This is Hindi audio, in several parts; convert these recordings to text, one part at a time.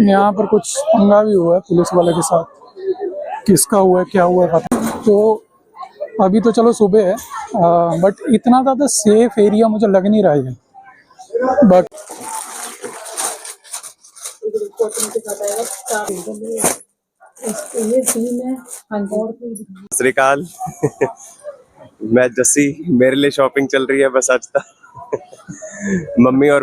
यहाँ पर कुछ पंगा भी हुआ है पुलिस वाले के साथ, किसका हुआ है क्या हुआ है पता नहीं। तो अभी तो चलो सुबह है, बट इतना ज़्यादा सेफ एरिया मुझे लग नहीं रहा है। बट श्रीकाल मैं जस्सी, मेरे लिए शॉपिंग चल रही है बस आज तक। मम्मी और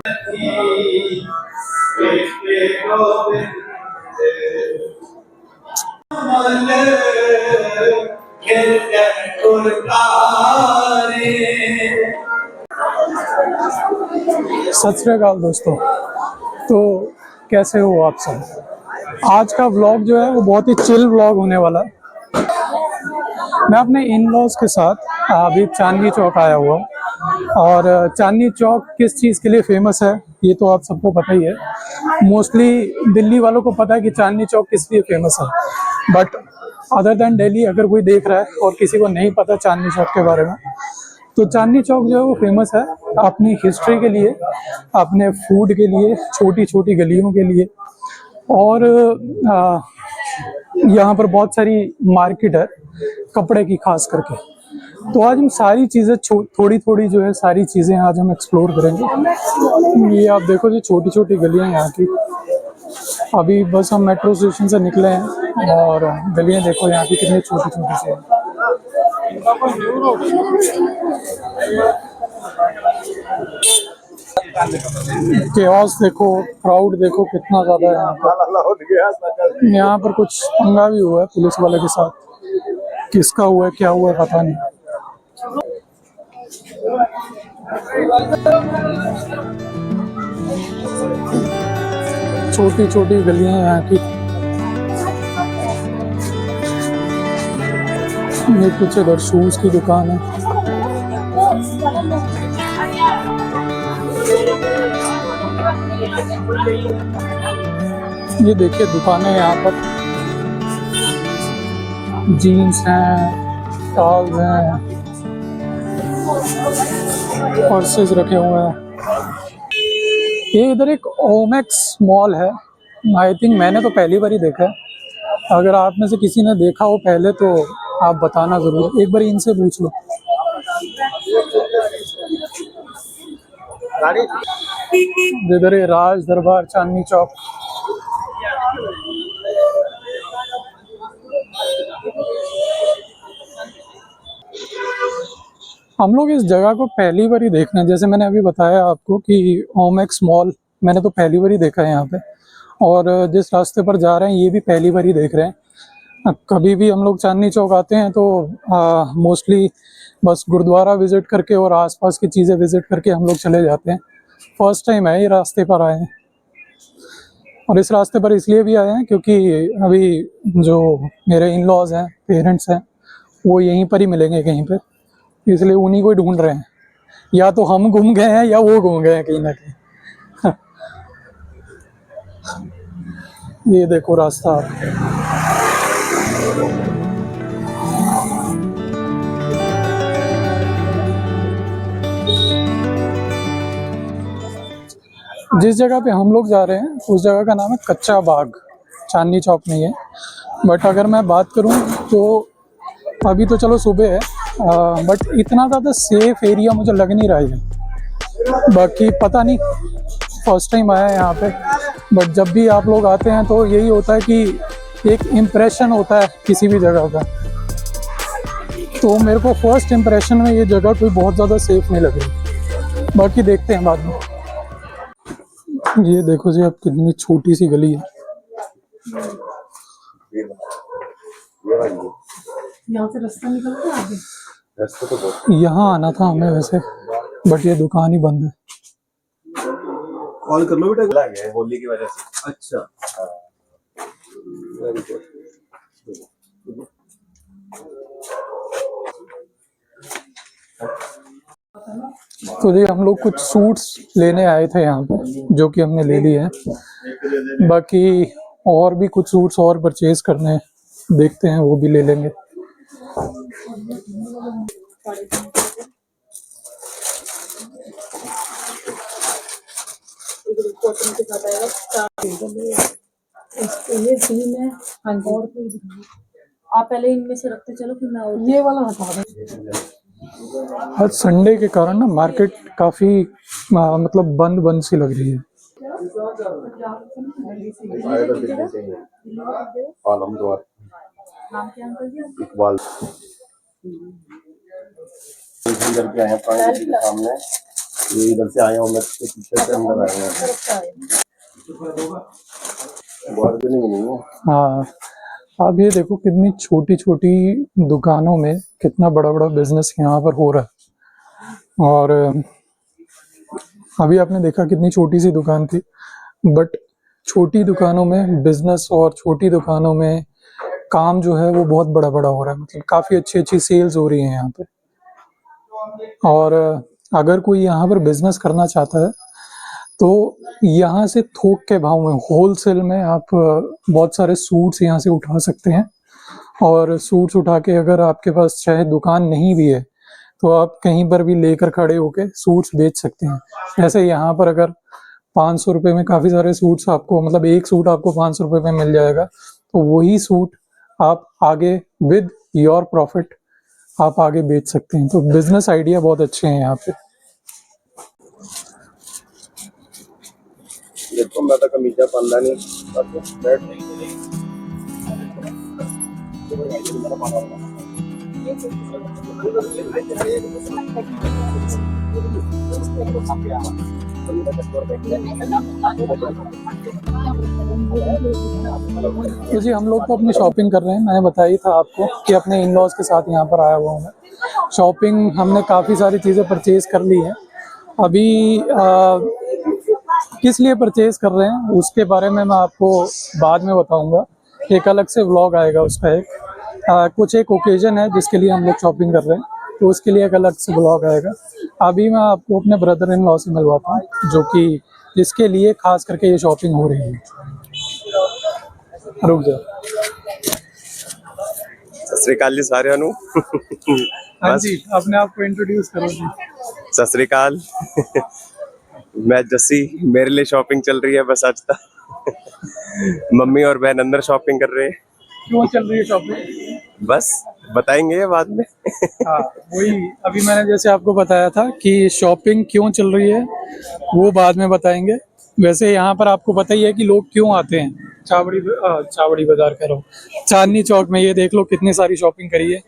सत श्री अकाल दोस्तों, तो कैसे हो आप सब। आज का व्लॉग जो है वो बहुत ही चिल व्लॉग होने वाला है। मैं अपने इन लॉज के साथ अभी चांदनी चौक आया हुआ हूँ, और चांदनी चौक किस चीज़ के लिए फेमस है ये तो आप सबको पता ही है। मोस्टली दिल्ली वालों को पता है कि चांदनी चौक किस लिए फेमस है, बट अदर देन दिल्ली अगर कोई देख रहा है और किसी को नहीं पता चांदनी चौक के बारे में, तो चांदनी चौक जो है वो फेमस है अपनी हिस्ट्री के लिए, अपने फूड के लिए, छोटी छोटी गलियों के लिए, और यहाँ पर बहुत सारी मार्केट है कपड़े की खास करके। तो आज हम सारी चीज़ें थोड़ी थोड़ी जो है सारी चीज़ें आज हम एक्सप्लोर करेंगे। ये आप देखो जो छोटी छोटी गलियाँ यहाँ की, अभी बस हम मेट्रो स्टेशन से निकले हैं और गलियाँ देखो यहाँ की कितनी छोटी छोटी सी हैं। केओस देखो, क्राउड देखो कितना ज़्यादा है यहाँ पर। यहाँ पर कुछ पंगा भी हुआ है पुलिस वाले के साथ, किसका हुआ है क्या हुआ है पता नहीं। छोटी छोटी गलियां हैं यहाँ की। ये कुछ इधर शूज की दुकान है। ये देखिए दुकानें यहाँ पर, जीन्स हैं, टॉल्स हैं, पर्सेस रखे हुए हैं। ये इधर एक ओमेक्स मॉल है, आई थिंक मैंने तो पहली बार ही देखा है। अगर आप में से किसी ने देखा हो पहले तो आप बताना ज़रूर, एक बार इनसे पूछ लो। इधर है राज दरबार चांदनी चौक। हम लोग इस जगह को पहली बार ही देख रहे हैं, जैसे मैंने अभी बताया आपको कि ओमेक्स मॉल मैंने तो पहली बार ही देखा है यहाँ पे, और जिस रास्ते पर जा रहे हैं ये भी पहली बार ही देख रहे हैं। कभी भी हम लोग चांदनी चौक आते हैं तो मोस्टली बस गुरुद्वारा विजिट करके और आसपास की चीज़ें विजिट करके हम लोग चले जाते हैं। फर्स्ट टाइम है ये रास्ते पर आए हैं, और इस रास्ते पर इसलिए भी आए हैं क्योंकि अभी जो मेरे इन लॉज हैं, पेरेंट्स हैं, वो यहीं पर ही मिलेंगे कहीं पर, इसलिए उन्हीं को ही ढूंढ रहे हैं। या तो हम घूम गए हैं या वो घूम गए हैं कहीं ना कहीं। ये देखो रास्ता, जिस जगह पे हम लोग जा रहे हैं उस जगह का नाम है कच्चा बाग, चांदनी चौक में है। बट अगर मैं बात करूं तो अभी तो चलो सुबह है, बट इतना ज़्यादा सेफ एरिया मुझे लग नहीं रहा है। बाकी पता नहीं, फर्स्ट टाइम आया है यहाँ पे, बट जब भी आप लोग आते हैं तो यही होता है कि एक इम्प्रेशन होता है किसी भी जगह का। तो मेरे को फर्स्ट इम्प्रेशन में ये जगह कोई बहुत ज़्यादा सेफ नहीं लग रही, बाकी देखते हैं बाद में। ये देखो जी, अब कितनी छोटी सी गली है। यहाँ से रास्ता निकलता है आगे। रास्ता तो बहुत, यहाँ आना था हमें वैसे, बट ये दुकान ही बंद है। कॉल कर लो बेटा, लग गया होली की वजह से। अच्छा वेरी गुड। तो जी हम लोग कुछ सूट्स लेने आए थे यहाँ पे, जो कि हमने ले लिए हैं। बाकी और भी कुछ सूट्स और परचेज करने हैं, देखते हैं वो भी ले लेंगे। कॉटन के साथ आएगा ये सीन है। हाँ जी, और कोई दिखाओ। आप पहले इनमें से रखते चलो, फिर मैं और ये वाला हटा दें। आज संडे के कारण ना मार्केट काफी मतलब बंद बंद सी लग रही है। नाम क्या अंकल जी? इकबाल इधर के आए हैं प्राणी के सामने, ये इधर से आए हैं, मैं इसके पीछे से अंदर आए हैं। बार्गेनिंग नहीं है। हाँ, अब ये देखो कितनी छोटी छोटी दुकानों में कितना बड़ा बड़ा बिजनेस यहाँ पर हो रहा है। और अभी आपने देखा कितनी छोटी सी दुकान थी, बट छोटी दुकानों में बिजनेस और छोटी दुकानों में काम जो है वो बहुत बड़ा बड़ा हो रहा है। मतलब काफी अच्छी अच्छी सेल्स हो रही है यहाँ पे। और अगर कोई यहाँ पर बिजनेस करना चाहता है तो यहाँ से थोक के भाव में होलसेल में आप बहुत सारे सूट्स यहाँ से उठा सकते हैं। और सूट्स उठा के अगर आपके पास चाहे दुकान नहीं भी है तो आप कहीं पर भी लेकर खड़े होके सूट्स बेच सकते हैं। ऐसे यहाँ पर अगर 500 रुपये में काफ़ी सारे सूट्स आपको, मतलब एक सूट आपको 500 रुपये में मिल जाएगा, तो वही सूट आप आगे विद योर प्रॉफिट आप आगे बेच सकते हैं। तो बिजनेस आइडिया बहुत अच्छे हैं यहाँ पे। देखो मैं तो कमीजा पांदा नहीं बैठ तो जी हम लोग तो अपनी शॉपिंग कर रहे हैं। मैंने बताया ही था आपको कि अपने इन लॉज के साथ यहाँ पर आया हुआ हूँ मैं। शॉपिंग हमने काफ़ी सारी चीज़ें परचेज कर ली हैं। अभी किस लिए परचेज कर रहे हैं उसके बारे में मैं आपको बाद में बताऊंगा। एक अलग से व्लॉग आएगा उसका। कुछ एक ओकेजन है जिसके लिए हम लोग शॉपिंग कर रहे हैं, तो उसके लिए एक अलग से व्लॉग आएगा। अभी मैं आपको अपने ब्रदर इन लॉ से मिलवाता हूँ जो कि जिसके लिए खास करके ये शॉपिंग हो रही है। रुक जाओ। सत श्री अकाल जी साਰਿਆਂ ਨੂੰ। हाँ जी, अपने आप को इंट्रोड्यूस करो जी। सत श्री अकाल। मैं जस्सी, मेरे लिए शॉपिंग चल रही है बस आज तक। मम्मी और बहन अंदर शॉपिंग कर रहे हैं। क्यों चल रही है शॉपिंग? बस बताएंगे ये बाद में। हाँ, वही अभी मैंने जैसे आपको बताया था कि शॉपिंग क्यों चल रही है वो बाद में बताएंगे। वैसे यहाँ पर आपको पता ही है कि लोग क्यों आते हैं। चावड़ी बाजार कह रहा हूँ, चांदनी चौक में। ये देख लो कितनी सारी शॉपिंग करी है।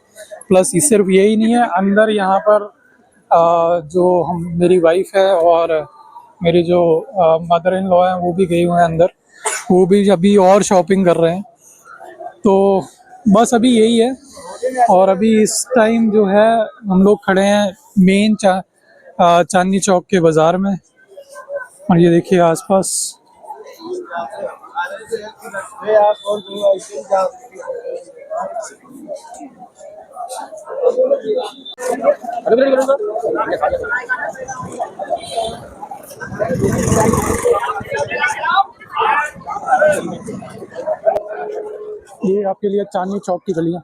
प्लस ये सिर्फ यही नहीं है, अंदर यहाँ पर जो मेरी वाइफ है और मेरी जो मदर इन लॉ है वो भी गई हुए हैं अंदर। वो भी अभी और शॉपिंग कर रहे हैं। तो बस अभी यही है। और अभी इस टाइम जो है हम लोग खड़े हैं मेन चांदनी चौक के बाज़ार में। और ये देखिए आसपास ये आपके लिए चांदनी चौक की गलियाँ।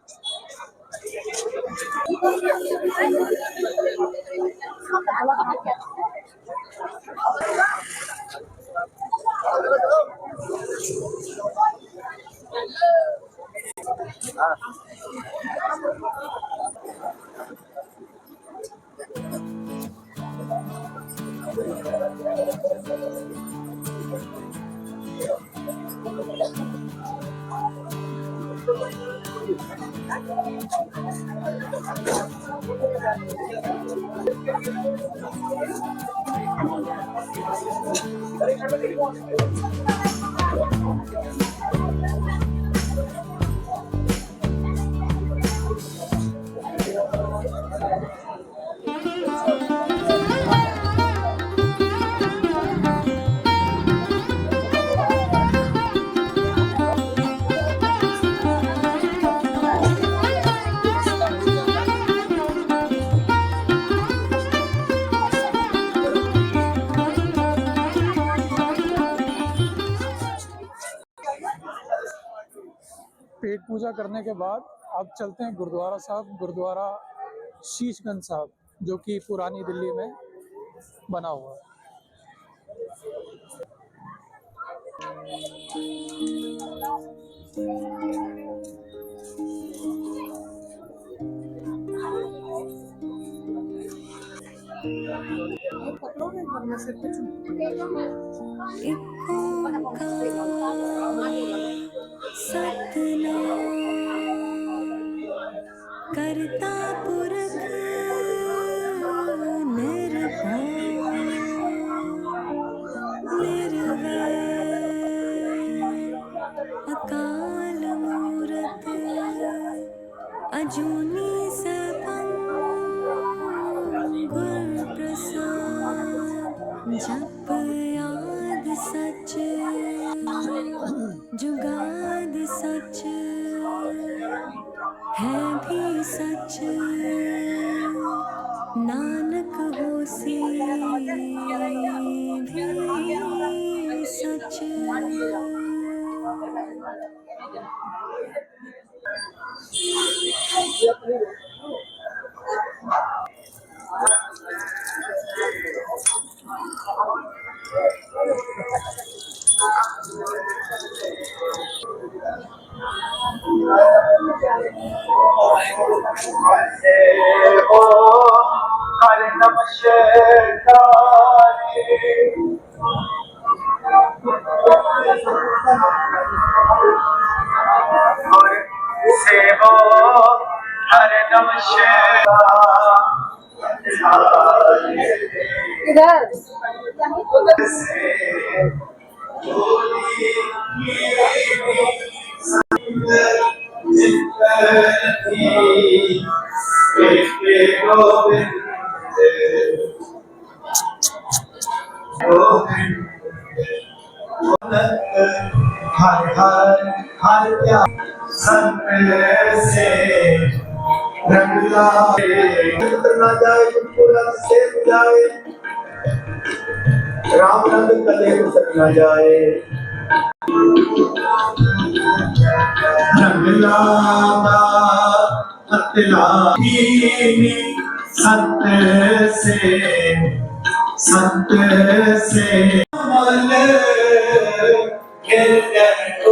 पेट पूजा करने के बाद अब चलते हैं गुरुद्वारा साहब, गुरुद्वारा शीशगंज साहब, जो कि पुरानी दिल्ली में बना हुआ है। करता पुरख निर्भय निर्वैर अकाल मूरत अजूनी सैभं गुर प्रसाद जप याद सच जुगाद सच है भी सच नानक होसी भी सच। हरे नमः सेवो हरे नमः हर हर हर प्यार संत से रंग लाए ना जाए पूरा से जाए राम रंग कले उतर न जाए रंग लाना अतला संत से मन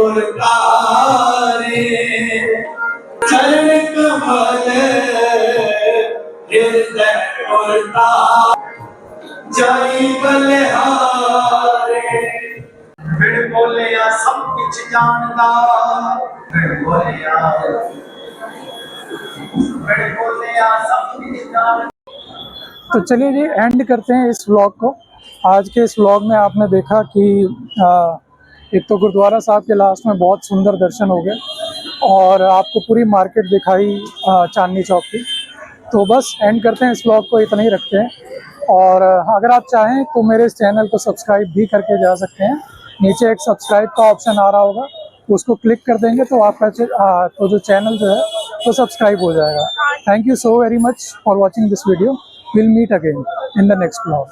उतारे चरण कमल हृदय उतारे जाई बलिहारे फिर बोलिया सब कुछ जानदा फिर बोलिया सब कुछ जानदा। तो चलिए जी एंड करते हैं इस व्लॉग को। आज के इस व्लॉग में आपने देखा कि एक तो गुरुद्वारा साहब के लास्ट में बहुत सुंदर दर्शन हो गए और आपको पूरी मार्केट दिखाई चांदनी चौक की। तो बस एंड करते हैं इस व्लॉग को, इतना ही रखते हैं। और अगर आप चाहें तो मेरे इस चैनल को सब्सक्राइब भी करके जा सकते हैं। नीचे एक सब्सक्राइब का ऑप्शन आ रहा होगा, उसको क्लिक कर देंगे तो आपका तो जो चैनल जो है वो सब्सक्राइब हो जाएगा। Thank you so very much for watching this video. We'll meet again in the next vlog.